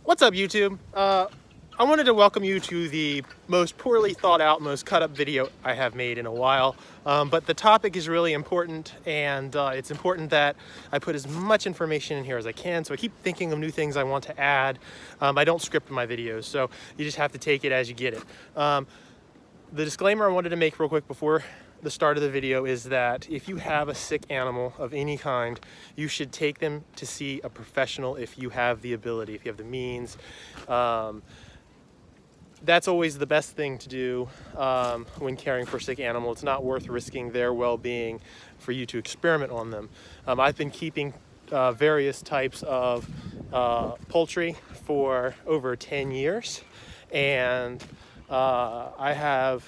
What's up, YouTube? I wanted to welcome you to the most poorly thought out, most cut up video I have made in a while. But the topic is really important, and it's important that I put as much information in here as I can. So I keep thinking of new things I want to add. I don't script my videos, so you just have to take it as you get it. The disclaimer I wanted to make real quick before the start of the video is that if you have a sick animal of any kind, you should take them to see a professional if you have the ability, if you have the means. That's always the best thing to do when caring for a sick animal. It's not worth risking their well-being for you to experiment on them. I've been keeping various types of poultry for over 10 years, and I have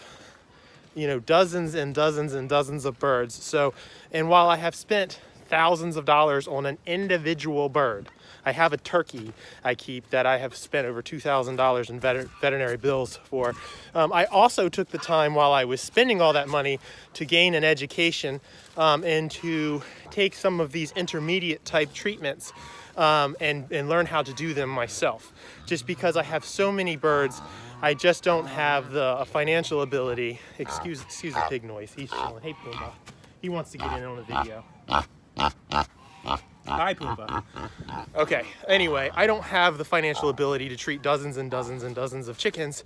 dozens and dozens and dozens of birds. So, and while I have spent thousands of dollars on an individual bird, I have a turkey I keep that I have spent over $2,000 in veterinary bills for. I also took the time while I was spending all that money to gain an education and to take some of these intermediate type treatments and learn how to do them myself. Just because I have so many birds, I just don't have the financial ability. Excuse the pig noise. He's chilling. Hey, Pumbaa. He wants to get in on the video. Hi, Pumbaa. Okay, anyway, I don't have the financial ability to treat dozens and dozens and dozens of chickens,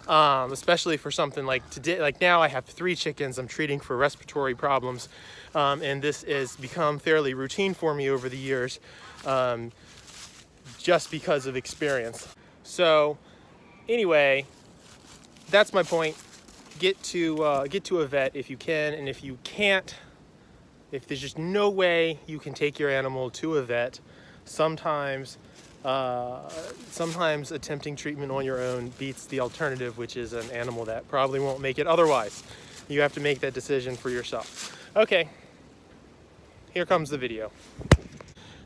especially for something like today. Like now I have 3 chickens I'm treating for respiratory problems, and this has become fairly routine for me over the years, just because of experience. So anyway, that's my point. Get to a vet if you can, and if you can't, if there's just no way you can take your animal to a vet, sometimes attempting treatment on your own beats the alternative, which is an animal that probably won't make it otherwise. You have to make that decision for yourself. Okay, here comes the video.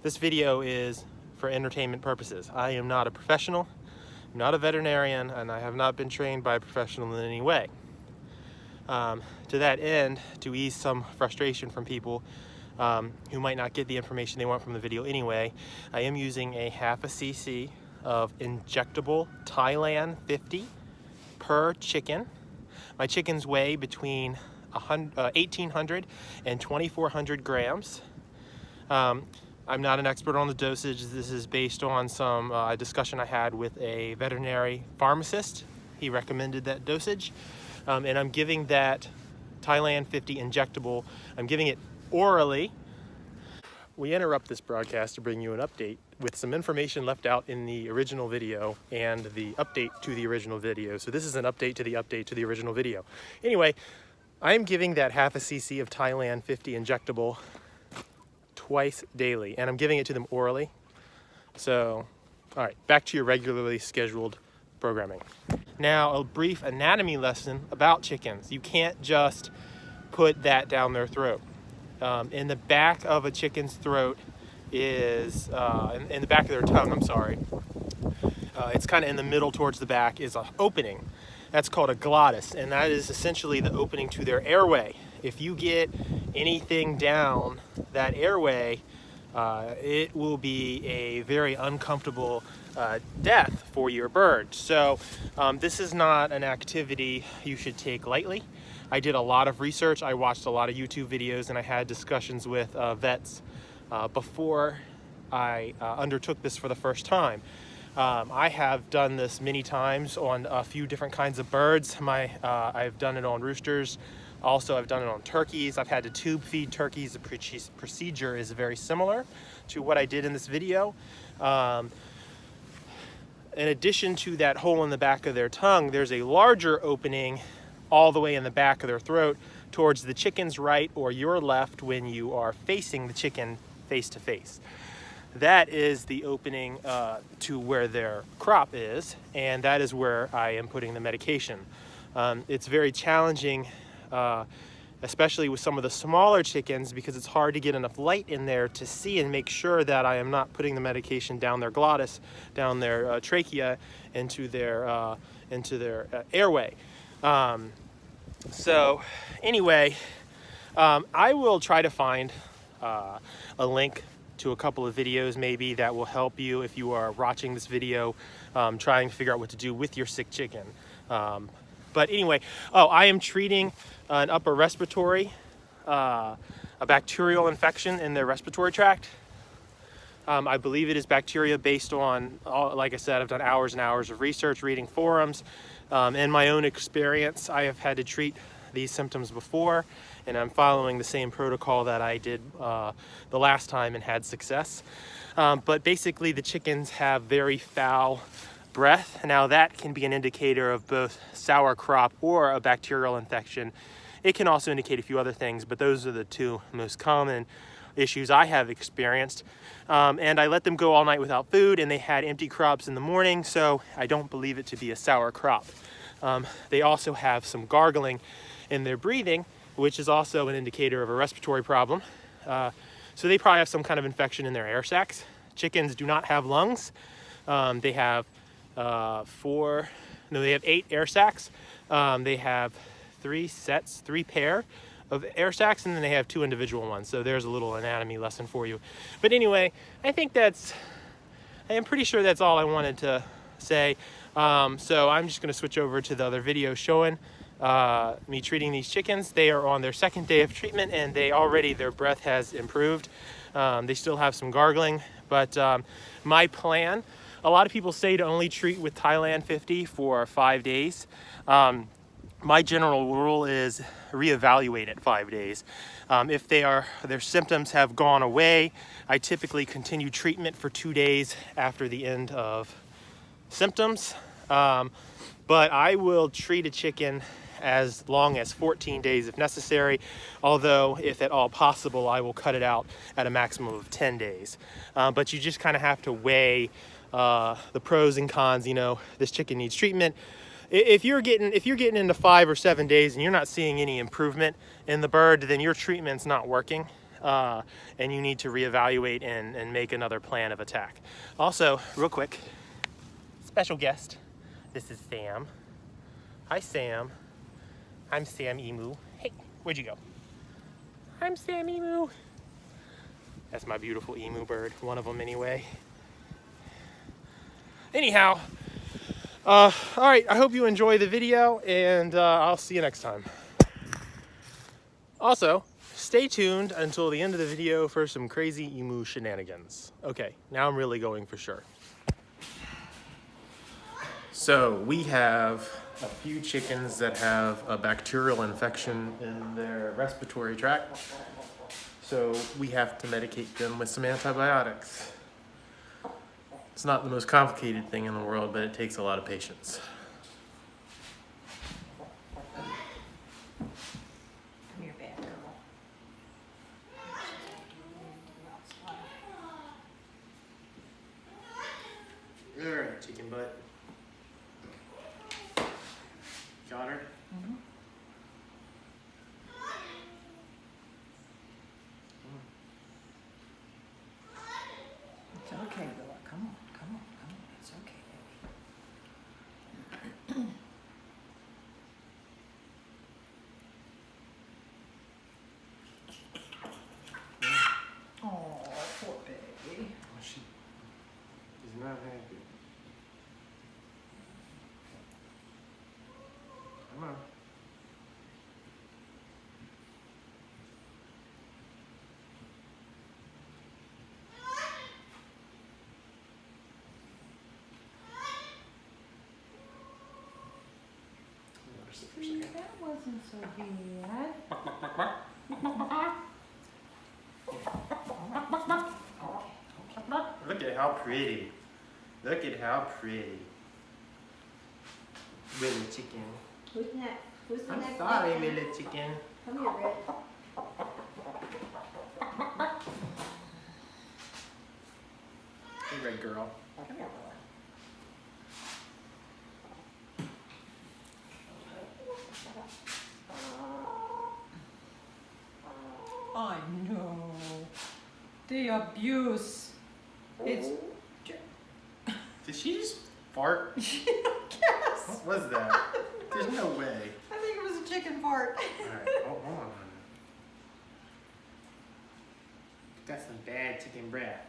This video is for entertainment purposes. I am not a professional, I'm not a veterinarian, and I have not been trained by a professional in any way. To that end, to ease some frustration from people who might not get the information they want from the video anyway, I am using a half a cc of injectable Tylan 50 per chicken. My chickens weigh between 1,800 and 2,400 grams. I'm not an expert on the dosage. This is based on some discussion I had with a veterinary pharmacist. He recommended that dosage. And I'm giving that Tylan 50 injectable, I'm giving it orally. We interrupt this broadcast to bring you an update with some information left out in the original video and the update to the original video. So this is an update to the original video. Anyway, I'm giving that half a cc of Tylan 50 injectable twice daily, and I'm giving it to them orally. So, all right, back to your regularly scheduled programming. Now, a brief anatomy lesson about chickens. You can't just put that down their throat. In the back of a chicken's throat is, in the back of their tongue, I'm sorry, it's kind of in the middle towards the back, is an opening. That's called a glottis, and that is essentially the opening to their airway. If you get anything down that airway, it will be a very uncomfortable death for your bird. So this is not an activity you should take lightly. I did a lot of research. I watched a lot of YouTube videos, and I had discussions with vets before I undertook this for the first time. I have done this many times on a few different kinds of birds. I've done it on roosters. Also, I've done it on turkeys. I've had to tube feed turkeys. The procedure is very similar to what I did in this video. In addition to that hole in the back of their tongue, there's a larger opening all the way in the back of their throat towards the chicken's right or your left when you are facing the chicken face to face. That is the opening to where their crop is, and that is where I am putting the medication. It's very challenging, especially with some of the smaller chickens, because it's hard to get enough light in there to see and make sure that I am not putting the medication down their glottis, down their trachea, into their airway. So anyway, I will try to find a link to a couple of videos maybe that will help you if you are watching this video trying to figure out what to do with your sick chicken. But anyway, I am treating an upper respiratory, a bacterial infection in their respiratory tract. I believe it is bacteria based on, like I said, I've done hours and hours of research, reading forums. In my own experience, I have had to treat these symptoms before, and I'm following the same protocol that I did the last time and had success. But basically the chickens have very foul breath. Now that can be an indicator of both sour crop or a bacterial infection. It can also indicate a few other things, but those are the two most common issues I have experienced. And I let them go all night without food, and they had empty crops in the morning, so I don't believe it to be a sour crop. They also have some gargling in their breathing, which is also an indicator of a respiratory problem. So they probably have some kind of infection in their air sacs. Chickens do not have lungs. They have they have 8 air sacs. They have 3 pair of air sacs, and then they have 2 individual ones. So there's a little anatomy lesson for you. But anyway, I am pretty sure that's all I wanted to say. So I'm just gonna switch over to the other video showing me treating these chickens. They are on their 2nd day of treatment, and their breath has improved. They still have some gargling, but my plan, a lot of people say to only treat with Tylan 50 for 5 days. My general rule is reevaluate at 5 days. If their symptoms have gone away, I typically continue treatment for 2 days after the end of symptoms. But I will treat a chicken as long as 14 days if necessary, although if at all possible, I will cut it out at a maximum of 10 days. But you just kind of have to weigh the pros and cons. You know, this chicken needs treatment. If you're getting into 5 or 7 days and you're not seeing any improvement in the bird, then your treatment's not working, and you need to reevaluate and make another plan of attack. Also, real quick, special guest. This is Sam. Hi, Sam. I'm Sam Emu. Hey, where'd you go? I'm Sam Emu. That's my beautiful emu bird, one of them anyway. Anyhow, all right, I hope you enjoy the video, and I'll see you next time. Also, stay tuned until the end of the video for some crazy emu shenanigans. Okay, now I'm really going for sure. So we have a few chickens that have a bacterial infection in their respiratory tract. So we have to medicate them with some antibiotics. It's not the most complicated thing in the world, but it takes a lot of patience. Come here, bad girl. All right, chicken butt. Got her? Mm-hmm. It's okay, Willa. Come on. It's okay, baby. Oh, poor baby. She is not happy. Come on. See, that wasn't so bad. Look at how pretty. Look at how pretty. Little chicken. Who's next? Who's the I'm next? sorry, one? little chicken. Come here, Red. Hey, red girl. Come here, Willa. I know. The abuse. It's. Did she just fart? Yes. What was that? There's no way. I think it was a chicken fart. Alright, hold on. Got some bad chicken breath.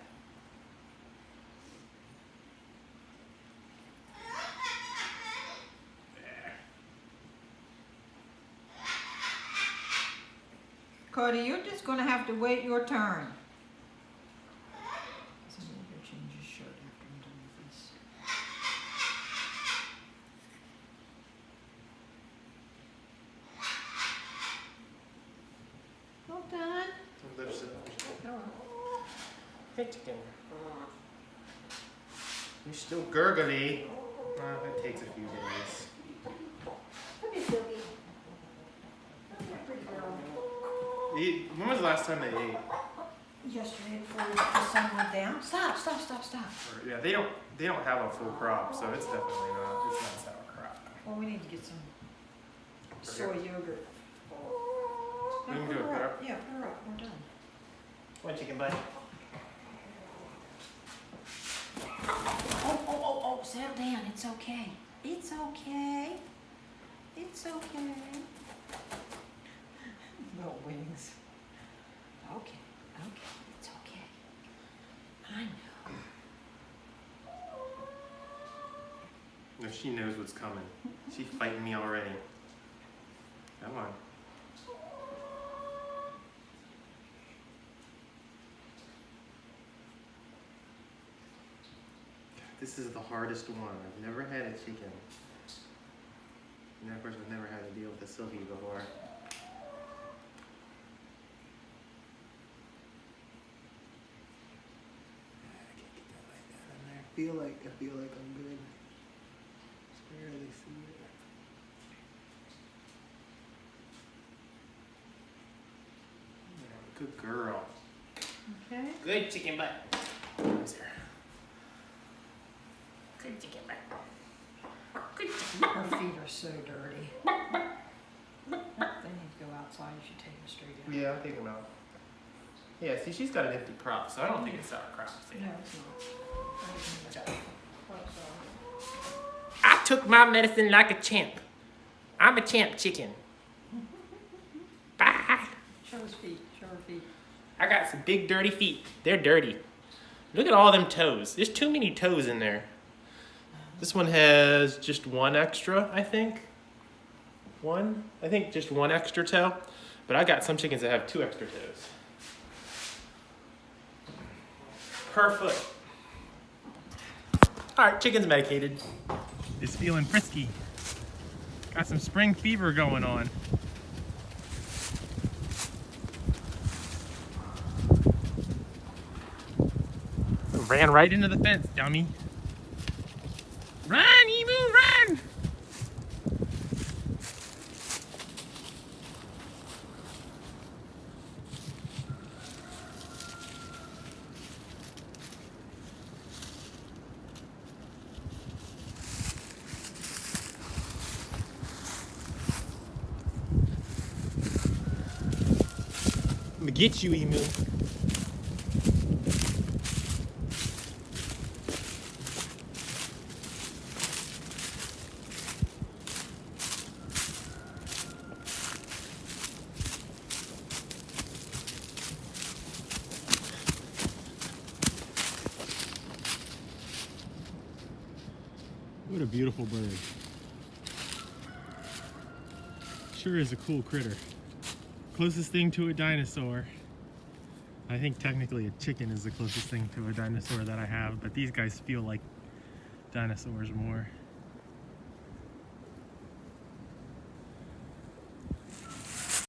Cody, you're just gonna have to wait your turn. Somebody better change his shirt after I'm done with this. Well done. Hey, chicken. You're still gurgly. It takes a few days. Come here, Sylvie. Come here, pretty girl. When was the last time they ate? Yesterday before the sun went down. Stop. Or, yeah, they don't have a full crop, so it's definitely not. It's not sauerkraut. Well, we need to get some soy yogurt. We can do it, Put her put her up. Yeah, put her up. We're done. One chicken butt. Oh, settle down. It's okay. It's okay. It's okay. Little wings. Okay. It's okay. I know. If she knows what's coming. She's fighting me already. Come on. This is the hardest one. I've never had a chicken. And of course, I've never had to deal with a Sylvie before. I feel like I'm good. Just barely see it. Yeah, good girl. Okay. Good chicken butt. Comes here. Good chicken butt. Good chicken butt. Her feet are so dirty. They need to go outside. You should take them straight out. Yeah, I'll take them out. Yeah, see, she's got an empty crop, so I don't think it's sauerkraut. See? No, it's not. I took my medicine like a champ. I'm a champ chicken. Bye. Show his feet. Show her feet. I got some big dirty feet. They're dirty. Look at all them toes. There's too many toes in there. This one has just one extra, I think. I think just one extra toe. But I got some chickens that have 2 extra toes. Per foot. All right, chicken's medicated. Is feeling frisky. Got some spring fever going on. Ran right into the fence, dummy. Run, emu, run! I'm gonna get you, emu. What a beautiful bird. Sure is a cool critter. Closest thing to a dinosaur. I think technically a chicken is the closest thing to a dinosaur that I have, but these guys feel like dinosaurs more.